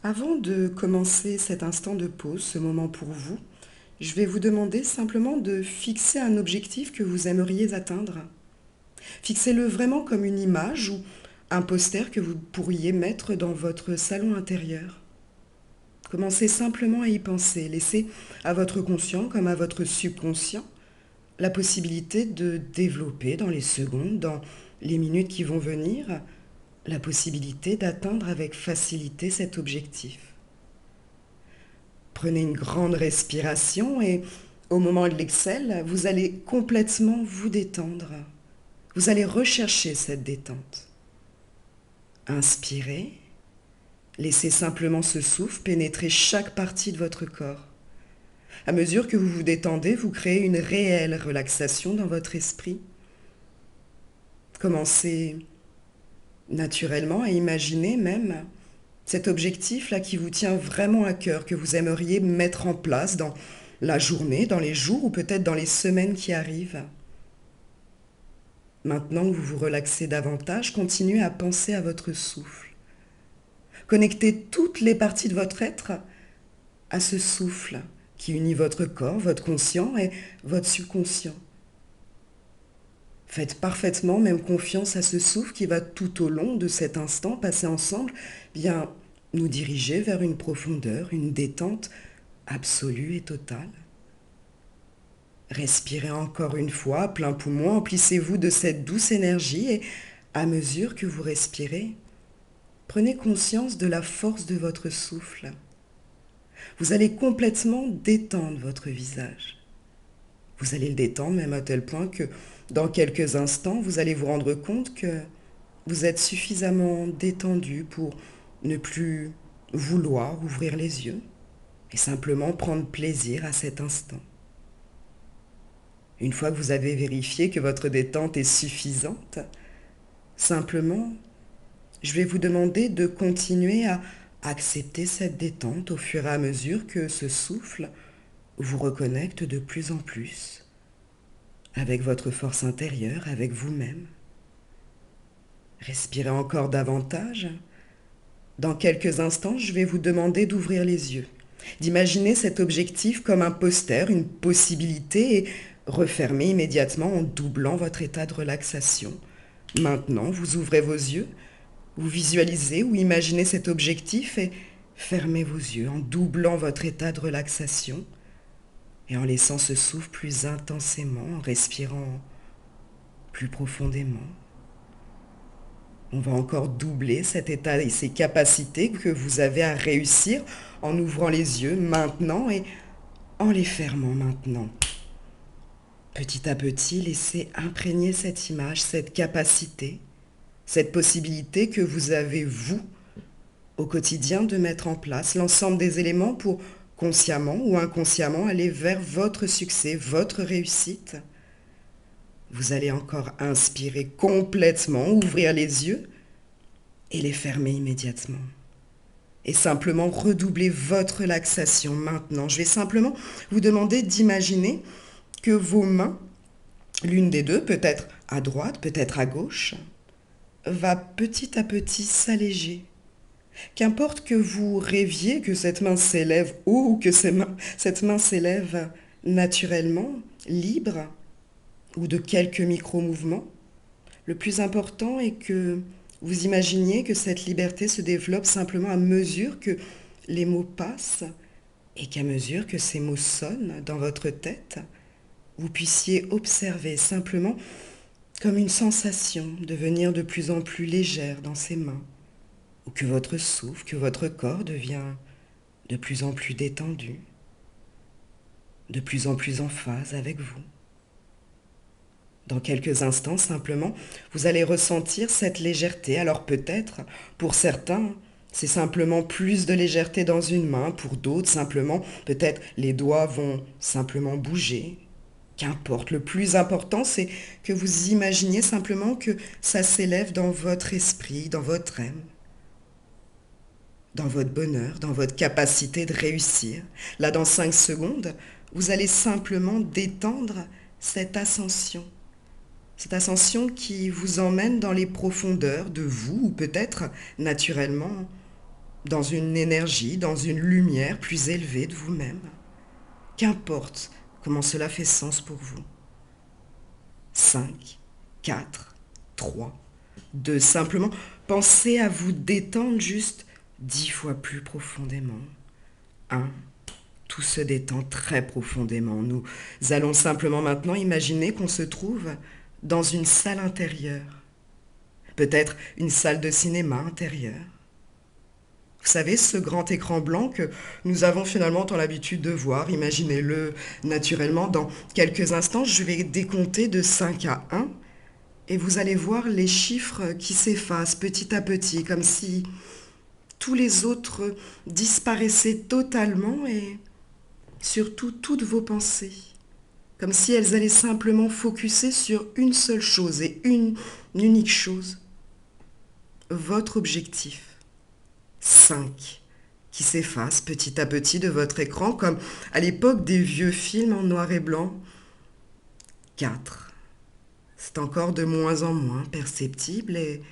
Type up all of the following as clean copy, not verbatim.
Avant de commencer cet instant de pause, ce moment pour vous, je vais vous demander simplement de fixer un objectif que vous aimeriez atteindre. Fixez-le vraiment comme une image ou un poster que vous pourriez mettre dans votre salon intérieur. Commencez simplement à y penser. Laissez à votre conscient comme à votre subconscient la possibilité de développer dans les secondes, dans les minutes qui vont venir, la possibilité d'atteindre avec facilité cet objectif. Prenez une grande respiration et au moment de l'exhale, vous allez complètement vous détendre. Vous allez rechercher cette détente. Inspirez, laissez simplement ce souffle pénétrer chaque partie de votre corps. À mesure que vous vous détendez, vous créez une réelle relaxation dans votre esprit. Commencez naturellement à imaginer même cet objectif-là qui vous tient vraiment à cœur, que vous aimeriez mettre en place dans la journée, dans les jours ou peut-être dans les semaines qui arrivent. Maintenant que vous vous relaxez davantage, continuez à penser à votre souffle. Connectez toutes les parties de votre être à ce souffle qui unit votre corps, votre conscient et votre subconscient. Faites parfaitement même confiance à ce souffle qui va tout au long de cet instant passer ensemble, bien nous diriger vers une profondeur, une détente absolue et totale. Respirez encore une fois à plein poumon, emplissez-vous de cette douce énergie et à mesure que vous respirez, prenez conscience de la force de votre souffle. Vous allez complètement détendre votre visage. Vous allez le détendre même à tel point que dans quelques instants, vous allez vous rendre compte que vous êtes suffisamment détendu pour ne plus vouloir ouvrir les yeux et simplement prendre plaisir à cet instant. Une fois que vous avez vérifié que votre détente est suffisante, simplement, je vais vous demander de continuer à accepter cette détente au fur et à mesure que ce souffle vous reconnecte de plus en plus avec votre force intérieure, avec vous-même. Respirez encore davantage. Dans quelques instants, je vais vous demander d'ouvrir les yeux, d'imaginer cet objectif comme un poster, une possibilité et refermer immédiatement en doublant votre état de relaxation. Maintenant, vous ouvrez vos yeux, vous visualisez ou imaginez cet objectif et fermez vos yeux en doublant votre état de relaxation et en laissant ce souffle plus intensément, en respirant plus profondément. On va encore doubler cet état et ces capacités que vous avez à réussir en ouvrant les yeux maintenant et en les fermant maintenant. Petit à petit, laissez imprégner cette image, cette capacité, cette possibilité que vous avez, vous, au quotidien, de mettre en place l'ensemble des éléments pour, consciemment ou inconsciemment, aller vers votre succès, votre réussite. Vous allez encore inspirer complètement, ouvrir les yeux et les fermer immédiatement. Et simplement redoubler votre relaxation maintenant. Je vais simplement vous demander d'imaginer que vos mains, l'une des deux, peut-être à droite, peut-être à gauche, va petit à petit s'alléger. Qu'importe que vous rêviez que cette main s'élève haut ou que cette main s'élève naturellement, libre, ou de quelques micro-mouvements, le plus important est que vous imaginiez que cette liberté se développe simplement à mesure que les mots passent et qu'à mesure que ces mots sonnent dans votre tête, vous puissiez observer simplement comme une sensation devenir de plus en plus légère dans ces mains, ou que votre souffle, que votre corps devient de plus en plus détendu, de plus en plus en phase avec vous. Dans quelques instants, simplement, vous allez ressentir cette légèreté. Alors peut-être, pour certains, c'est simplement plus de légèreté dans une main. Pour d'autres, simplement, peut-être les doigts vont simplement bouger. Qu'importe, le plus important, c'est que vous imaginiez simplement que ça s'élève dans votre esprit, dans votre âme, dans votre bonheur, dans votre capacité de réussir. Là, dans 5 secondes, vous allez simplement détendre cette ascension. Cette ascension qui vous emmène dans les profondeurs de vous, ou peut-être naturellement dans une énergie, dans une lumière plus élevée de vous-même. Qu'importe comment cela fait sens pour vous. 5, 4, 3, 2. Simplement, pensez à vous détendre juste 10 fois plus profondément. 1. Tout se détend très profondément. Nous allons simplement maintenant imaginer qu'on se trouve dans une salle intérieure. Peut-être une salle de cinéma intérieure. Vous savez, ce grand écran blanc que nous avons finalement tant l'habitude de voir, imaginez-le naturellement. Dans quelques instants, je vais décompter de 5 à 1 et vous allez voir les chiffres qui s'effacent petit à petit, comme si tous les autres disparaissaient totalement et surtout toutes vos pensées, comme si elles allaient simplement focuser sur une seule chose et une unique chose, votre objectif. 5 qui s'effacent petit à petit de votre écran comme à l'époque des vieux films en noir et blanc. 4. C'est encore de moins en moins perceptible et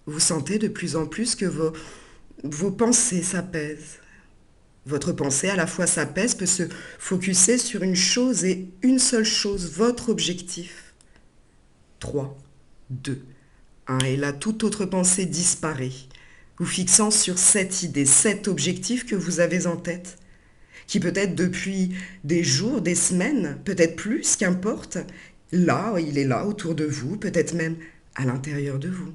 vous sentez de plus en plus que vos pensées s'apaisent. Votre pensée à la fois s'apaise, peut se focuser sur une chose et une seule chose, votre objectif. 3, 2, 1 et là toute autre pensée disparaît, vous fixant sur cette idée, cet objectif que vous avez en tête, qui peut-être depuis des jours, des semaines, peut-être plus, qu'importe, là, il est là autour de vous, peut-être même à l'intérieur de vous.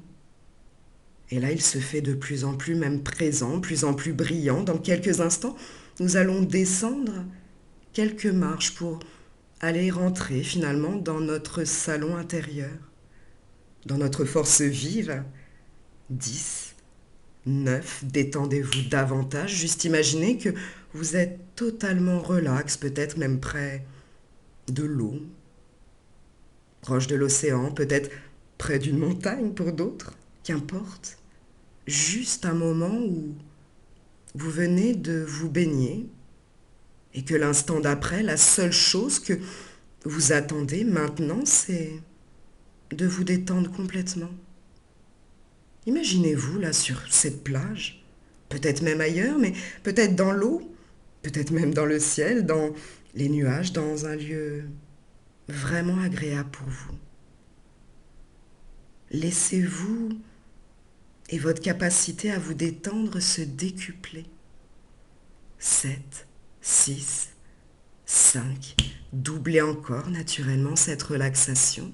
Et là, il se fait de plus en plus même présent, plus en plus brillant. Dans quelques instants, nous allons descendre quelques marches pour aller rentrer finalement dans notre salon intérieur, dans notre force vive. 10, 9, détendez-vous davantage, juste imaginez que vous êtes totalement relax, peut-être même près de l'eau, proche de l'océan, peut-être près d'une montagne pour d'autres, qu'importe. Juste un moment où vous venez de vous baigner et que l'instant d'après, la seule chose que vous attendez maintenant, c'est de vous détendre complètement. Imaginez-vous là sur cette plage, peut-être même ailleurs, mais peut-être dans l'eau, peut-être même dans le ciel, dans les nuages, dans un lieu vraiment agréable pour vous. Laissez-vous et votre capacité à vous détendre se décupler. 7, 6, 5, doublez encore naturellement cette relaxation.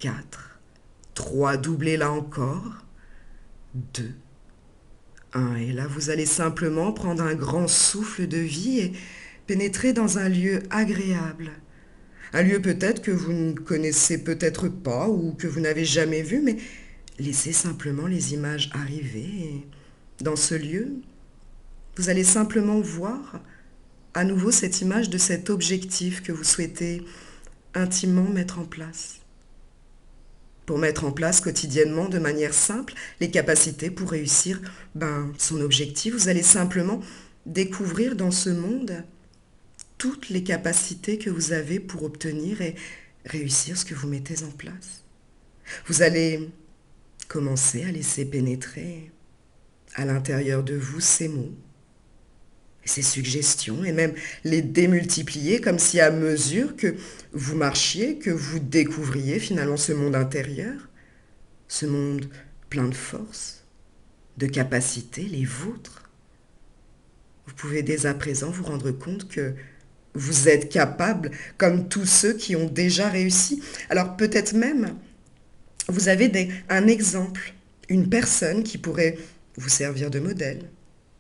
4, 3, doublez là encore. 2, 1, et là vous allez simplement prendre un grand souffle de vie et pénétrer dans un lieu agréable. Un lieu peut-être que vous ne connaissez peut-être pas ou que vous n'avez jamais vu, mais laissez simplement les images arriver et dans ce lieu, vous allez simplement voir à nouveau cette image de cet objectif que vous souhaitez intimement mettre en place. Pour mettre en place quotidiennement de manière simple les capacités pour réussir son objectif, vous allez simplement découvrir dans ce monde toutes les capacités que vous avez pour obtenir et réussir ce que vous mettez en place. Vous allez commencer à laisser pénétrer à l'intérieur de vous ces mots, ces suggestions et même les démultiplier comme si à mesure que vous marchiez, que vous découvriez finalement ce monde intérieur, ce monde plein de force, de capacités, les vôtres. Vous pouvez dès à présent vous rendre compte que vous êtes capable comme tous ceux qui ont déjà réussi. Alors peut-être même vous avez un exemple, une personne qui pourrait vous servir de modèle,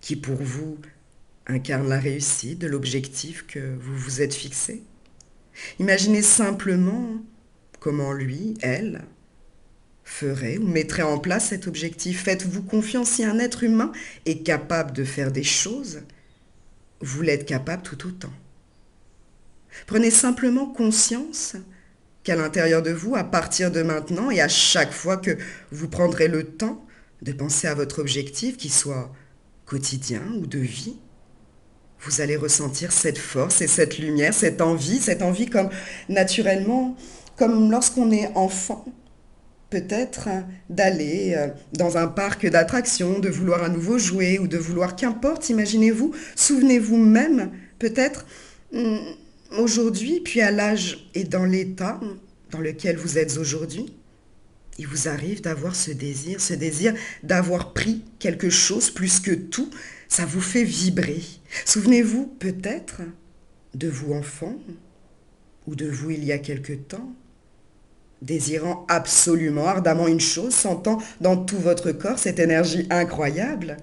qui pour vous incarne la réussite de l'objectif que vous vous êtes fixé. Imaginez simplement comment lui, elle, ferait ou mettrait en place cet objectif. Faites-vous confiance, si un être humain est capable de faire des choses, vous l'êtes capable tout autant. Prenez simplement conscience qu'à l'intérieur de vous, à partir de maintenant et à chaque fois que vous prendrez le temps de penser à votre objectif, qu'il soit quotidien ou de vie, vous allez ressentir cette force et cette lumière, cette envie comme naturellement, comme lorsqu'on est enfant peut-être d'aller dans un parc d'attractions, de vouloir un nouveau jouet ou de vouloir qu'importe, imaginez-vous, souvenez-vous même peut-être hum, aujourd'hui, puis à l'âge et dans l'état dans lequel vous êtes aujourd'hui. Il vous arrive d'avoir ce désir d'avoir pris quelque chose plus que tout, ça vous fait vibrer. Souvenez-vous peut-être de vous enfant ou de vous il y a quelque temps, désirant absolument, ardemment une chose, sentant dans tout votre corps cette énergie incroyable,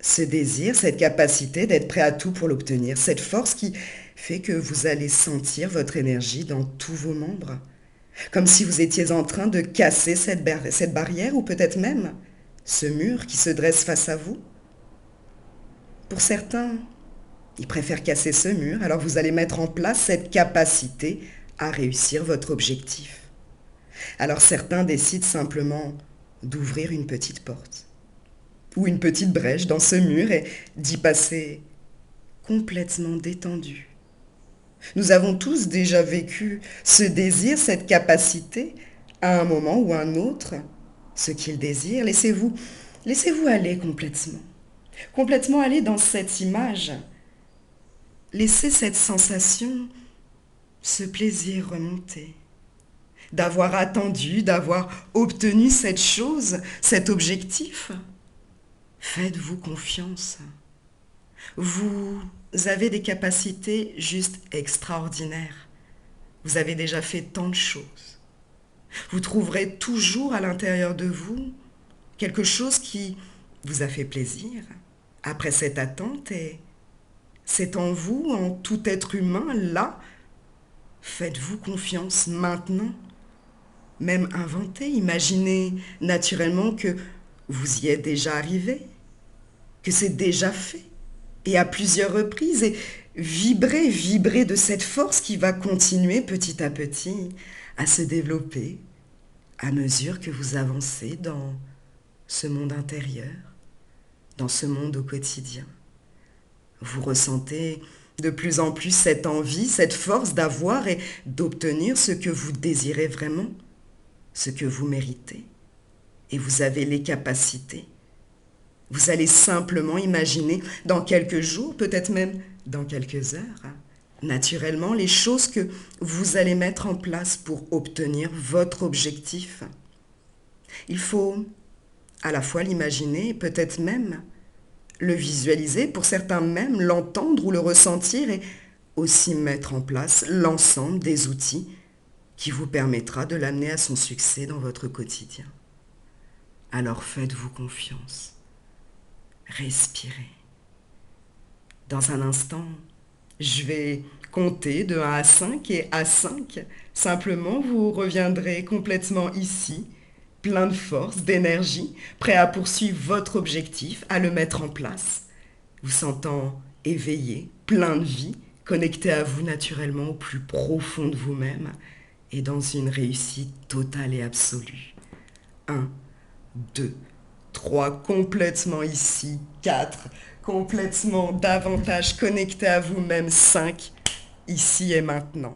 ce désir, cette capacité d'être prêt à tout pour l'obtenir, cette force qui fait que vous allez sentir votre énergie dans tous vos membres, comme si vous étiez en train de casser cette barrière ou peut-être même ce mur qui se dresse face à vous. Pour certains, ils préfèrent casser ce mur, alors vous allez mettre en place cette capacité à réussir votre objectif. Alors certains décident simplement d'ouvrir une petite porte ou une petite brèche dans ce mur et d'y passer complètement détendu. Nous avons tous déjà vécu ce désir, cette capacité, à un moment ou à un autre, ce qu'ils désirent. Laissez-vous aller complètement. Complètement aller dans cette image. Laissez cette sensation, ce plaisir remonter. D'avoir attendu, d'avoir obtenu cette chose, cet objectif. Faites-vous confiance. Vous avez des capacités juste extraordinaires. Vous avez déjà fait tant de choses. Vous trouverez toujours à l'intérieur de vous quelque chose qui vous a fait plaisir après cette attente et c'est en vous, en tout être humain, là. Faites-vous confiance maintenant. Même inventez, imaginez naturellement que vous y êtes déjà arrivé, que c'est déjà fait, et à plusieurs reprises, et vibrez de cette force qui va continuer petit à petit à se développer à mesure que vous avancez dans ce monde intérieur, dans ce monde au quotidien. Vous ressentez de plus en plus cette envie, cette force d'avoir et d'obtenir ce que vous désirez vraiment, ce que vous méritez. Et vous avez les capacités. Vous allez simplement imaginer dans quelques jours, peut-être même dans quelques heures, naturellement les choses que vous allez mettre en place pour obtenir votre objectif. Il faut à la fois l'imaginer, peut-être même le visualiser, pour certains même l'entendre ou le ressentir et aussi mettre en place l'ensemble des outils qui vous permettra de l'amener à son succès dans votre quotidien. Alors faites-vous confiance. Respirez. Dans un instant, je vais compter de 1 à 5 et à 5, simplement vous reviendrez complètement ici, plein de force, d'énergie, prêt à poursuivre votre objectif, à le mettre en place, vous sentant éveillé, plein de vie, connecté à vous naturellement au plus profond de vous-même et dans une réussite totale et absolue. 1, 2, 3, complètement ici, 4, complètement davantage connecté à vous-même, 5, ici et maintenant.